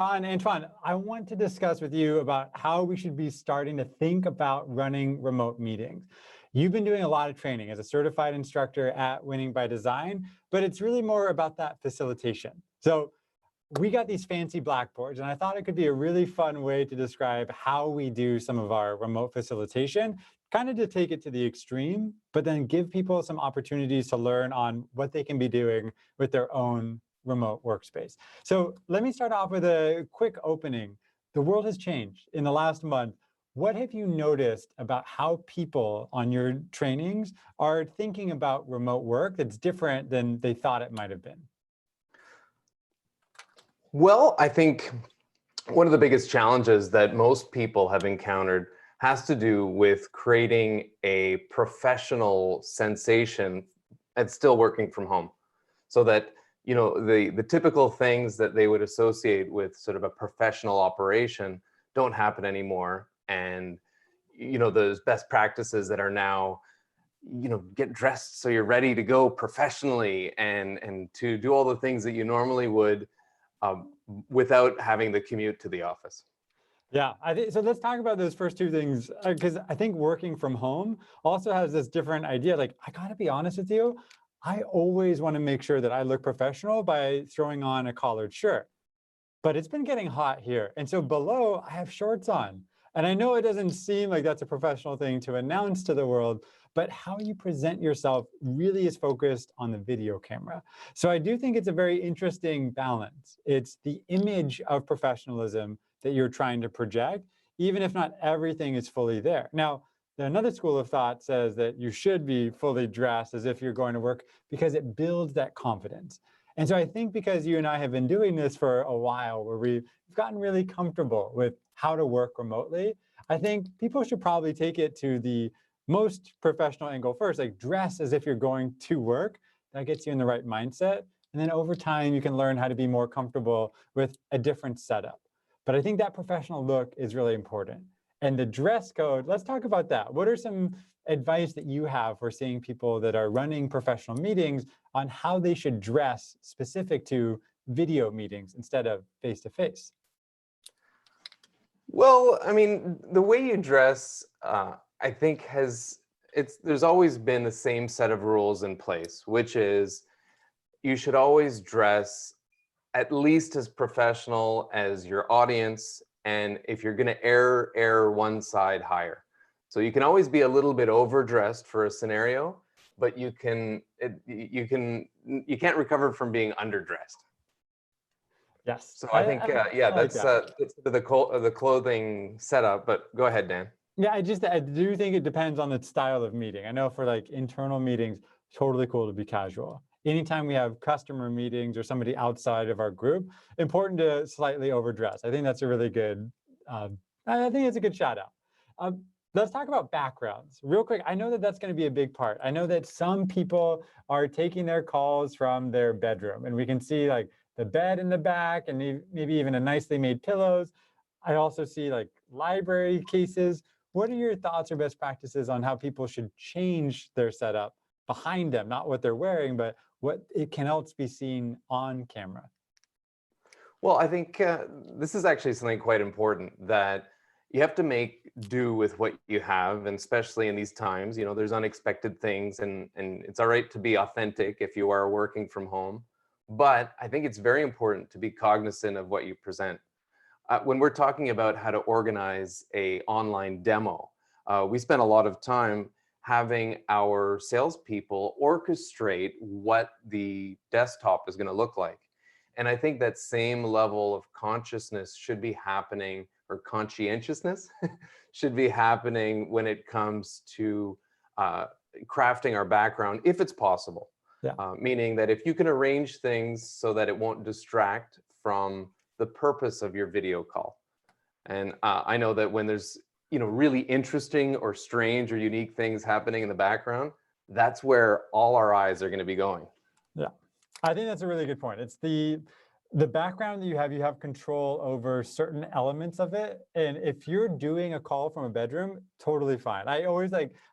Antoine, I want to discuss with you about how we should be starting to think about running remote meetings. You've been doing a lot of training as a certified instructor at Winning by Design, but it's really more about that facilitation. So we got these fancy blackboards, and I thought it could be a really fun way to describe how we do some of our remote facilitation, kind of to take it to the extreme, but then give people some opportunities to learn on what they can be doing with their own remote workspace. So let me start off with a quick opening. The world has changed in the last month. What have you noticed about how people on your trainings are thinking about remote work that's different than they thought it might have been? Well, I think one of the biggest challenges that most people have encountered has to do with creating a professional sensation and still working from home. So that, the typical things that they would associate with sort of a professional operation don't happen anymore. And, those best practices that are now, get dressed so you're ready to go professionally and to do all the things that you normally would without having the commute to the office. Yeah, I think so. Let's talk about those first two things, because I think working from home also has this different idea. Like, I gotta be honest with you, I always want to make sure that I look professional by throwing on a collared shirt. But it's been getting hot here. And so below, I have shorts on. And I know it doesn't seem like that's a professional thing to announce to the world, but how you present yourself really is focused on the video camera. So I do think it's a very interesting balance. It's the image of professionalism that you're trying to project, even if not everything is fully there. Now, another school of thought says that you should be fully dressed as if you're going to work because it builds that confidence. And so I think because you and I have been doing this for a while, where we've gotten really comfortable with how to work remotely, I think people should probably take it to the most professional angle first, like dress as if you're going to work. That gets you in the right mindset. And then over time, you can learn how to be more comfortable with a different setup. But I think that professional look is really important. And the dress code, let's talk about that. What are some advice that you have for seeing people that are running professional meetings on how they should dress specific to video meetings instead of face-to-face? Well, I mean, the way you dress, I think there's always been the same set of rules in place, which is you should always dress at least as professional as your audience, and if you're going to err one side higher. So you can always be a little bit overdressed for a scenario, but you can't recover from being underdressed. Yes. So I think that's the clothing setup. But go ahead, Dan. Yeah, I do think it depends on the style of meeting. I know for like internal meetings, totally cool to be casual. Anytime we have customer meetings or somebody outside of our group, important to slightly overdress. I think that's a really good, I think it's a good shout out. Let's talk about backgrounds real quick. I know that that's going to be a big part. I know that some people are taking their calls from their bedroom, and we can see like the bed in the back and maybe even a nicely made pillows. I also see like library cases. What are your thoughts or best practices on how people should change their setup behind them, not what they're wearing, but what it can else be seen on camera? Well, I think this is actually something quite important, that you have to make do with what you have, and especially in these times, there's unexpected things, and it's all right to be authentic if you are working from home. But I think it's very important to be cognizant of what you present. When we're talking about how to organize an online demo, we spend a lot of time having our salespeople orchestrate what the desktop is going to look like. And I think that same level of consciousness should be happening, or conscientiousness should be happening when it comes to crafting our background, if it's possible. Yeah. Meaning that if you can arrange things so that it won't distract from the purpose of your video call. And I know that when there's really interesting or strange or unique things happening in the background, that's where all our eyes are going to be going. Yeah, I think that's a really good point. It's the background that you have control over certain elements of it. And if you're doing a call from a bedroom, totally fine. I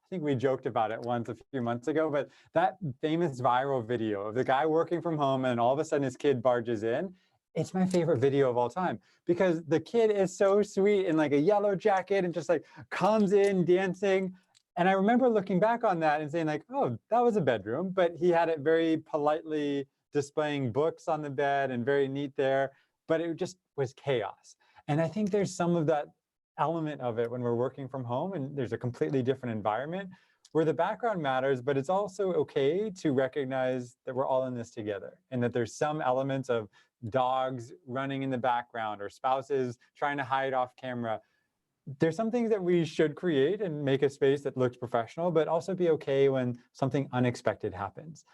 think we joked about it once a few months ago, but that famous viral video of the guy working from home and all of a sudden his kid barges in, it's my favorite video of all time because the kid is so sweet in like a yellow jacket and just like comes in dancing. And I remember looking back on that and saying like, oh, that was a bedroom, but he had it very politely displaying books on the bed and very neat there, but it just was chaos. And I think there's some of that element of it when we're working from home and there's a completely different environment where the background matters, but it's also okay to recognize that we're all in this together and that there's some elements of dogs running in the background or spouses trying to hide off camera. There's some things that we should create and make a space that looks professional, but also be okay when something unexpected happens.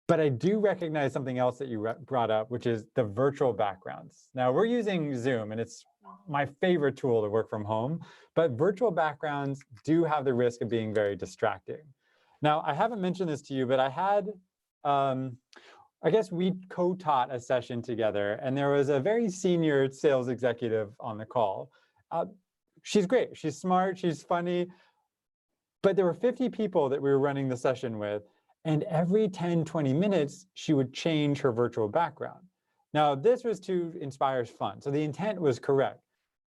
But I do recognize something else that you brought up, which is the virtual backgrounds. Now we're using Zoom and it's my favorite tool to work from home, but virtual backgrounds do have the risk of being very distracting. Now, I haven't mentioned this to you, but I had, I guess we co-taught a session together and there was a very senior sales executive on the call. She's great, she's smart, she's funny, but there were 50 people that we were running the session with, and every 10, 20 minutes, she would change her virtual background. Now, this was to inspire fun, so the intent was correct.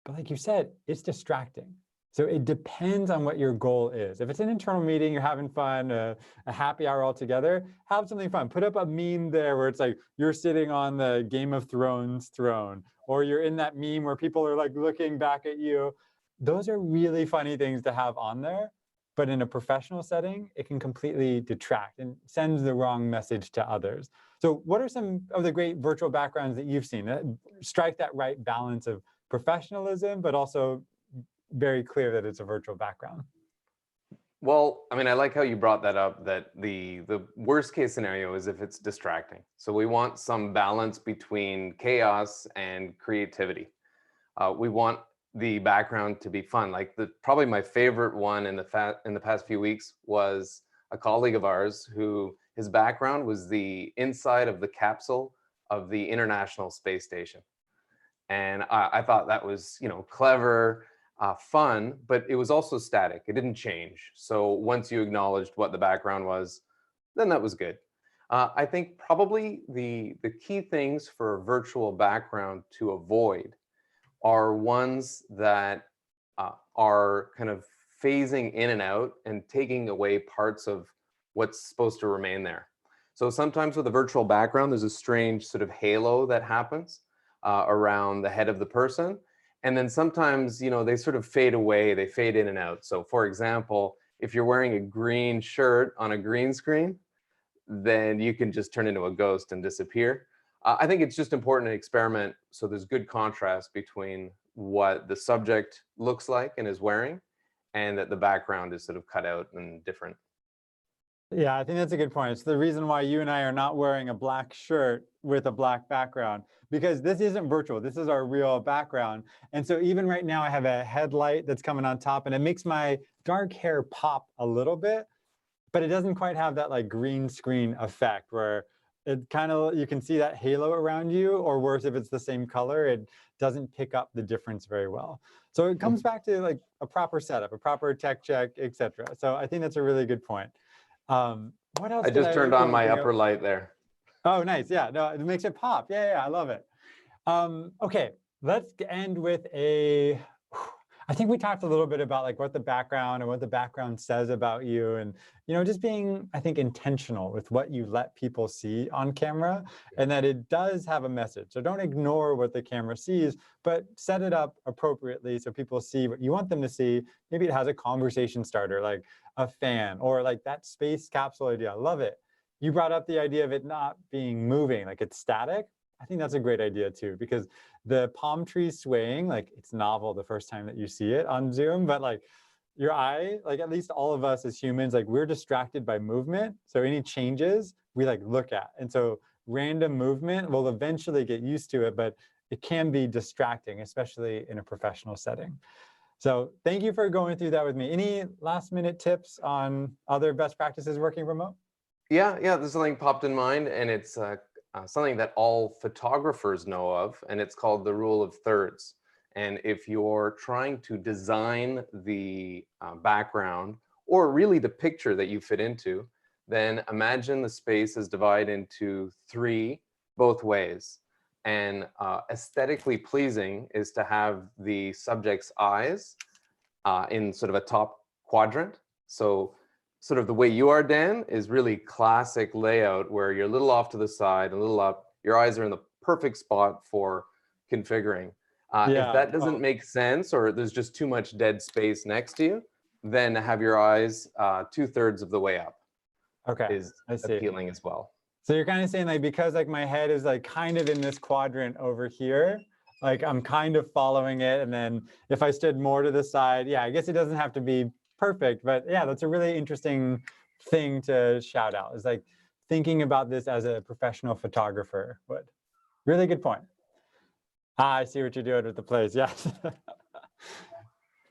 But like you said, it's distracting. So it depends on what your goal is. If it's an internal meeting, you're having fun, a happy hour all together, have something fun. Put up a meme there where it's like you're sitting on the Game of Thrones throne, or you're in that meme where people are like looking back at you. Those are really funny things to have on there. But in a professional setting, it can completely detract and sends the wrong message to others. So what are some of the great virtual backgrounds that you've seen that strike that right balance of professionalism, but also very clear that it's a virtual background? Well, I mean, I like how you brought that up, that the worst case scenario is if it's distracting. So we want some balance between chaos and creativity. We want the background to be fun. Like probably my favorite one in the past few weeks was a colleague of ours who his background was the inside of the capsule of the International Space Station. And I thought that was, clever, fun, but it was also static. It didn't change. So once you acknowledged what the background was, then that was good. I think probably the key things for a virtual background to avoid are ones that are kind of phasing in and out and taking away parts of what's supposed to remain there. So sometimes with a virtual background, there's a strange sort of halo that happens around the head of the person. And then sometimes, they sort of fade away, they fade in and out. So for example, if you're wearing a green shirt on a green screen, then you can just turn into a ghost and disappear. I think it's just important to experiment so there's good contrast between what the subject looks like and is wearing, and that the background is sort of cut out and different. Yeah, I think that's a good point. It's the reason why you and I are not wearing a black shirt with a black background, because this isn't virtual. This is our real background. And so even right now, I have a headlight that's coming on top, and it makes my dark hair pop a little bit, but it doesn't quite have that like green screen effect where it kind of, you can see that halo around you, or worse, if it's the same color, it doesn't pick up the difference very well. So it comes back to like a proper setup, a proper tech check, etc. So I think that's a really good point. What else I just turned on my upper light there. Oh, nice. Yeah, no, it makes it pop. Yeah, I love it. Okay, let's end with I think we talked a little bit about like what the background and what the background says about you, and just being, I think, intentional with what you let people see on camera, and that it does have a message. So don't ignore what the camera sees, but set it up appropriately so people see what you want them to see. Maybe it has a conversation starter, like a fan, or like that space capsule idea. I love it. You brought up the idea of it not being moving, like it's static. I think that's a great idea too, because the palm tree swaying, like it's novel the first time that you see it on Zoom, but like your eye, like at least all of us as humans, like we're distracted by movement. So any changes we like look at. And so random movement, we'll eventually get used to it, but it can be distracting, especially in a professional setting. So thank you for going through that with me. Any last minute tips on other best practices working remote? Yeah, there's something popped in mind, and it's something that all photographers know of, and it's called the rule of thirds. And if you're trying to design the background, or really the picture that you fit into, then imagine the space is divided into three both ways. And aesthetically pleasing is to have the subject's eyes in sort of a top quadrant. So sort of the way you are, Dan, is really classic layout where you're a little off to the side, a little up. Your eyes are in the perfect spot for configuring. If Yeah. that doesn't make sense, or there's just too much dead space next to you, then have your eyes 2/3 of the way up Okay, is I see. appealing as well. So you're kind of saying like, because like my head is like kind of in this quadrant over here, like I'm kind of following it. And then if I stood more to the side, yeah, I guess it doesn't have to be perfect, but yeah, that's a really interesting thing to shout out. Is like thinking about this as a professional photographer would. Really good point. I see what you're doing with the plays. Yes.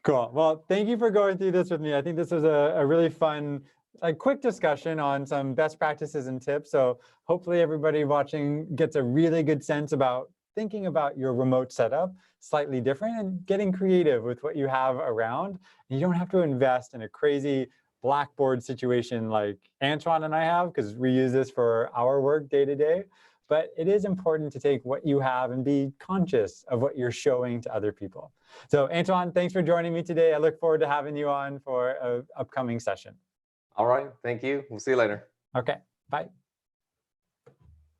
Cool. Well, thank you for going through this with me. I think this was a really fun, a quick discussion on some best practices and tips. So hopefully everybody watching gets a really good sense about thinking about your remote setup slightly different and getting creative with what you have around. You don't have to invest in a crazy Blackboard situation like Antoine and I have, because we use this for our work day to day. But it is important to take what you have and be conscious of what you're showing to other people. So Antoine, thanks for joining me today. I look forward to having you on for an upcoming session. All right. Thank you. We'll see you later. Okay, bye.